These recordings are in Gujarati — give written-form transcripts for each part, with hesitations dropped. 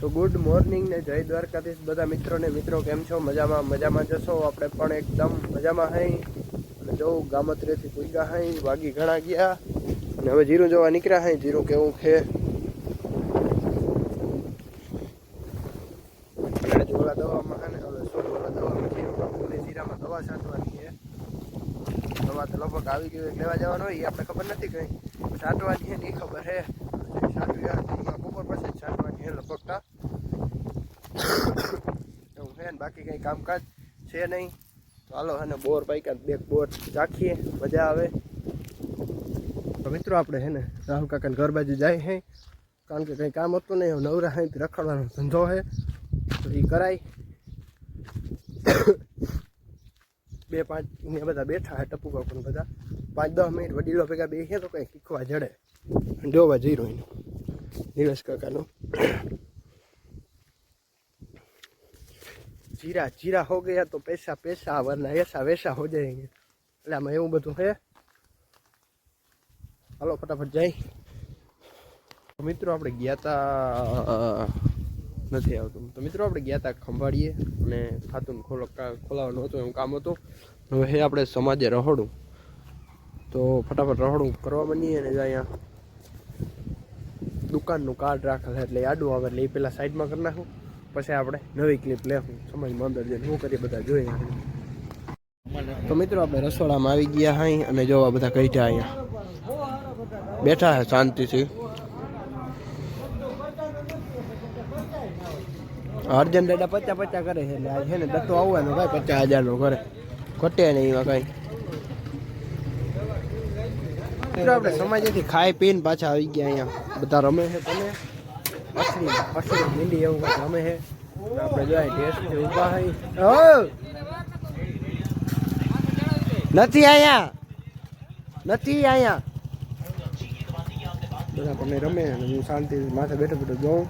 તો ગુડ મોર્નિંગ ને જય દ્વારકાધીશ બધા મિત્રો કેમ છો? મજામાં જશો? આપણે પણ એકદમ મજામાં હઈ. અને જો ગામત્રેથી પૂગ્યા હઈ, વાગી ઘણા ગયા અને હવે જીરું જોવા નીકળ્યા હઈ. જીરું કેવું છે ઓલા દવામાં હે ને હવે શું ઓલા દવામાં જીરું કાપુને જીરામાં દવા છાંટવાની છે. દવા તો લગભગ આવી ગયું લેવા જવાનું હોય એ આપણે ખબર નથી કઈ છાંટવાની છે ને એ ખબર છે. છાંટવી બપોર પછી જ છાંટવાની છે લગભગ એવું છે ને બાકી કંઈ કામકાજ છે નહીં. તો હાલો હે ને બોર પાઈકા બે બોર ચાખીએ, મજા આવે. તો મિત્રો આપણે હે ને રાહુલ કાકાને ઘર બાજુ જાય છે કારણ કે કંઈ કામ હતું નહીં. નવરા હે રખડવાનો ધંધો છે તો એ કરાય. 2-5 ને બધા બેઠા હે ટપુ કાકુ બધા 5-10 મિનિટ વડીલો ભેગા બેસીએ તો કંઈ શીખવા જડે. જોવા જઈ રહ્યું નિલેશ કાકાનું जीरा हो गया तो पैसा वरना ऐसा वैसा हो जाएंगे. એટલે આમાં એવું બધું છે. હાલો ફટાફટ જાય. મિત્રો આપણે ગયા તા નથી આવતું. તો મિત્રો આપણે ગયા તા ખંભાળીએ અને ખાતું ખોલાવાનું હતું એવું કામ હતું. હવે હે આપણે સમાજે રહોડું તો ફટાફટ રહોડું કરવા બનીએ અને અહીંયા દુકાનનું કાર્ડ રાખેલ એટલે આડું આવે એટલે એ પેલા સાઈડમાં કરી નાખું. પછી આપણે નવી ક્લિપ લેવું સમાજમાં અંદર જઈને શું કરીએ બધા જોઈએ. તો મિત્રો આપણે રસોડામાં આવી ગયા હાઈ અને જોવા બધા કઈઠા અહીંયા બેઠા હે શાંતિથી. અર્જન દાદા 50 કરે છે એટલે આ છે ને દત્તો આવવાનો ભાઈ 50,000 નો કરે ઘટે નહીં એમાં કઈ. આપણે સમાજેથી ખાઈ પીને પાછા આવી ગયા અહીંયા બધા રમે છે. તમે અસલી મીંડી એવું કંઈક રમે છે. આપણે જોયા ટેસ્ટ ઉભા હોય નથી અહીંયા બધા પણ રમે અને હું શાંતિ માથે બેઠો જોઉં.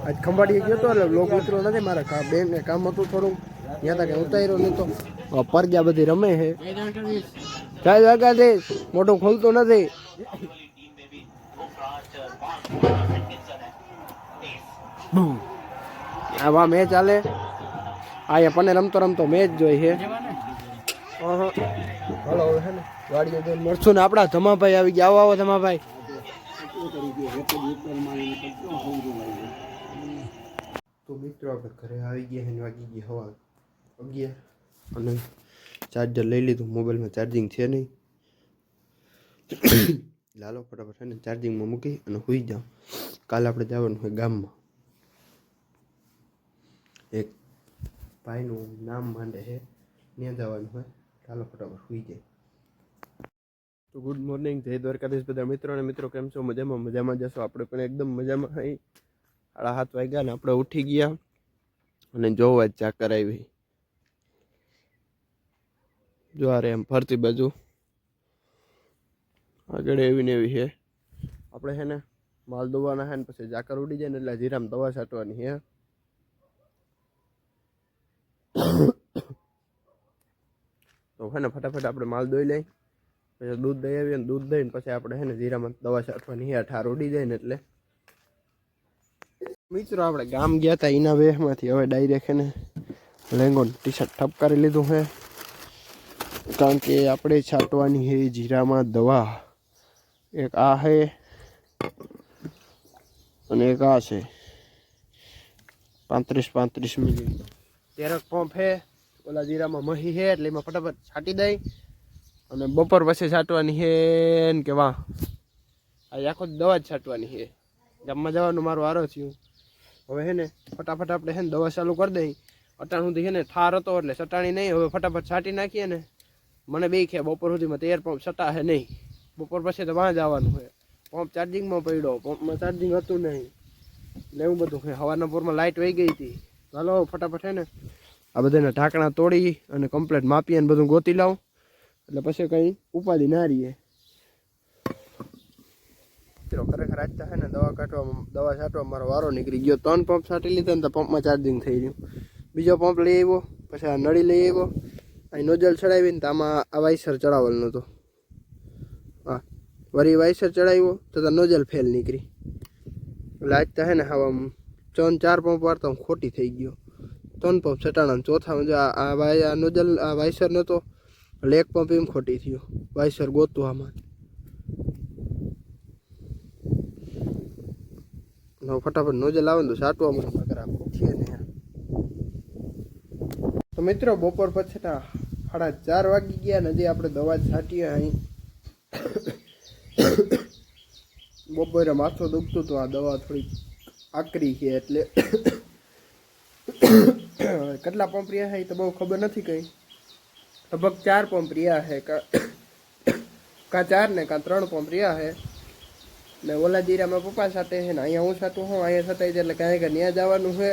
આજ ખંભાળીએ ગયો હતો એટલે લોક મિત્રો નથી મારા બેનને કામ હતું થોડું ત્યાં તક ઉતાર્યો નહીં તો પરગ્યા બધી રમે છે. ચાલ વાગા દે મોટું ખોલતું નથી. આવા મેચ ચાલે અહીંયા પણ રમતો મેચ જોઈ છે. હલો હે ને વાડીએ જઈને મળશું ને. આપણા ધમાભાઈ આવી ગયા. આવો ધમાભાઈ. તો મિત્રો આપણે ઘરે આવી ગયા અને વાગી ગયા હવા 11 અને ચાર્જર લઈ લીધું. મોબાઈલમાં ચાર્જિંગ છે નહીં. લાલો ફટાફટ છે ને ચાર્જિંગમાં મૂકી અને સુઈ જાઉં. કાલે આપણે જવાનું હોય ગામમાં. એક ભાઈનું નામ માંડે છે ત્યાં જવાનું હોય. ચાલો ફટાફટ સુઈ જાય. તો ગુડ મોર્નિંગ જય દ્વારકાધીશ બધા મિત્રો કેમ છો? મજામાં જશો? આપણે પણ એકદમ મજામાં અહીં 7:30 વાગ્યા ને આપણે ઉઠી ગયા અને જોવા જ ચાકર આવી. જો આ રે એમ ફરતી બાજુ આગળ એવી ને એવી છે. આપણે છે ને માલ દોવાના છે ને પછી ચાકર ઉડી જાય ને એટલે જીરામ દવા છાંટવાની છે. તો છે ને ફટાફટ આપણે માલ દોઈ લઈ પછી દૂધ દઈ આવીએ ને દૂધ દઈને પછી આપણે છે ને જીરામાં દવા છાંટવાની છે. ઠાર ઉડી જાય ને એટલે. મિત્રો આપણે ગામ ગયા હતા એના વેહમાંથી હવે ડાયરેક્ટ છે ને લેંગોન ટી-શર્ટ ઠપકારી લીધું છે કારણ કે આપણે છાંટવાની છે જીરામાં દવા. એક આ છે અને એક આ છે 35 મિલી 13 પંપ છે. ઓલા જીરામાં મહી છે એટલે એમાં ફટાફટ છાંટી દઈ અને બપોર પછી છાંટવાની છે ને કે વાહ આ આખો દવા જ છાંટવાની છે. ગામમાં જવાનું મારું આરો થયું. હવે છે ને ફટાફટ આપણે છે ને દવા ચાલુ કરી દઈ. અટાણ સુધી છે ને ઠાર હતો એટલે સટાણી નહીં. હવે ફટાફટ છાંટી નાખીએ ને. મને બે છે બપોર સુધીમાં 13 પંપ સટા છે નહીં. બપોર પછી તો વાં જવાનું છે. પંપ ચાર્જિંગમાં પડ્યો, પંપમાં ચાર્જિંગ હતું નહીં એટલે એવું બધું છે. હવારના પોરમાં લાઇટ વહી ગઈ હતી. ચાલો ફટાફટ છે ને આ બધાના ઢાંકણા તોડી અને કમ્પ્લેટ માપી અને બધું ગોતી લાવું એટલે પછી કંઈ ઉપાધિ ના રહીએ. ખરેખર આજ છે ને દવા છાંટવા મારો વારો નીકળી ગયો. 3 પંપ છાંટી લીધા ને તો પંપમાં ચાર્જિંગ થઈ ગયું. બીજો પંપ લઈ આવ્યો પછી આ નળી લઈ આવ્યો. અહીં નોઝલ ચડાવીને તો આમાં આ વાઇસર ચડાવેલું હતું. હા વળી વાઇસર ચડાવ્યો તો નોઝલ ફેલ નીકળી. એટલે આજ તો હે ને હવે 4 પંપ વાળતા હું ખોટી થઈ ગયો. 3 પંપ છટાણા ચોથામાં જો આ નોઝલ આ વાઇસર નહોતો એટલે 1 પંપ એમ ખોટી થયો. વાઇસર ગોતું આમાં ફટાફટ નોઝલ આવે ને તો છાંટવામાં કરા પૂછીએ ને. તો મિત્રો બપોર પછીના 4:30 વાગી ગયા ને હજી આપણે દવા જ છાંટીએ. અહીં બપોરે માથું દુખતું તો આ દવા થોડી આકરી છે એટલે કેટલા પંપ રહ્યા છે તો બહુ ખબર નથી કઈ. લગભગ 4 પંપ રહ્યા છે કાં 4 ને કાં 3 પંપ રહ્યા છે ને ઓલા જીરામાં પપ્પા સાથે છે ને અહીંયા હું સાટું હું અહીંયા છતાંય એટલે કાંઈ કે ત્યાં જવાનું છે.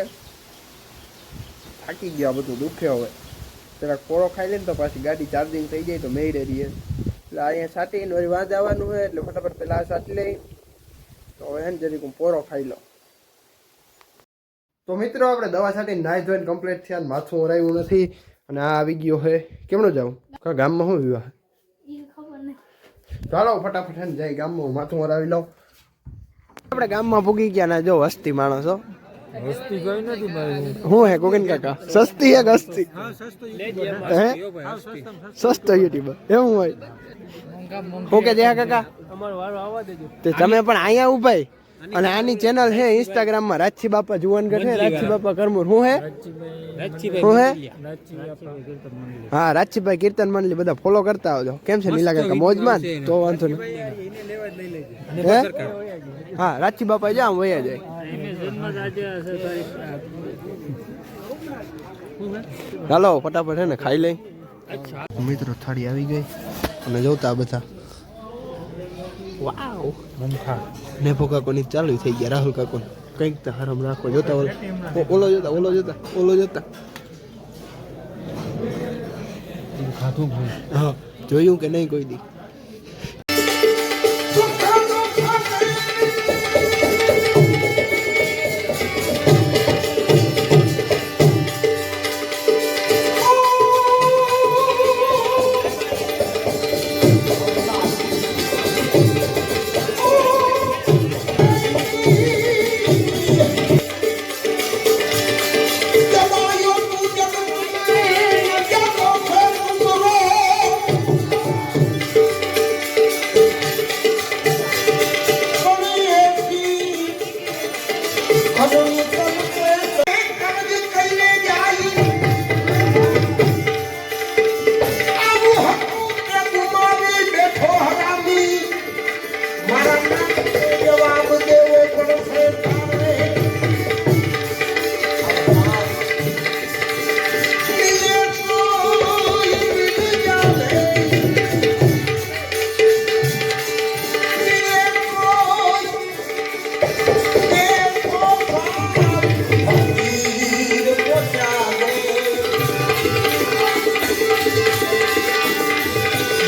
થાકી ગયા બધું દુખે હવે જરાક પોરો ખાઈ લે ને તો પાછી ગાડી ચાર્જિંગ થઈ જાય તો મેળે રહીએ એટલે અહીંયા સાટીને વળી વાં જવાનું હોય એટલે ફટાફટ પેલા સાટી લઈ તો હવે હે ને જરીક હું પોરો ખાઈ લઉં. તો મિત્રો આપણે દવા છાંટીને નાહી ધોઈને કમ્પ્લીટ થયા માથું ઓરાયું નથી અને આ આવી ગયો છે. કેમનો જાઉં ગામમાં શું વિવાહ ચાલો ફટાફટ હે ને જાય ગામમાં માથું ઓરાવી લઉં. આપણે ગામમાં પૂગી ગયા ના જો હસ્તી માણસો વસ્તી ગઈ નથી ભાઈ. હું હે ગોગન કાકા સસ્તી હે સસ્તી હે સસ્તો યુટ્યુબર એવું હોય હું કે જયા કાકા અમારો વારો આવવા દેજો. તે તમે પણ અહીંયા ઉભાઈ અને આની ચેનલ હે ઇન્સ્ટાગ્રામમાં રાજછી બાપા જુવાનગઢ હે રાજછી બાપા કરમુર હું હે હું હે હા રાજસીભાઈ કીર્તન મંડળી બધા ફોલો કરતા આવજો. કેમ છે નીલા કાકા મોજમાં તો વાંધો નહીં હા રાજછી બાપા જામ વયા જાય. ચાલો ફટાફટ હે ને ખાઈ લઈ. મિત્રો થાળી આવી ગઈ અને જોતા બધા વાવ નેફો કાકોની ચાલુ થઈ ગયા. રાહુલ કાકો કંઈક તો હરમ રાખો જોતા ઓલો જોતા ઓલો જોતા ઓલો જોતા હા જોયું કે નહીં કોઈ દી.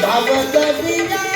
Baba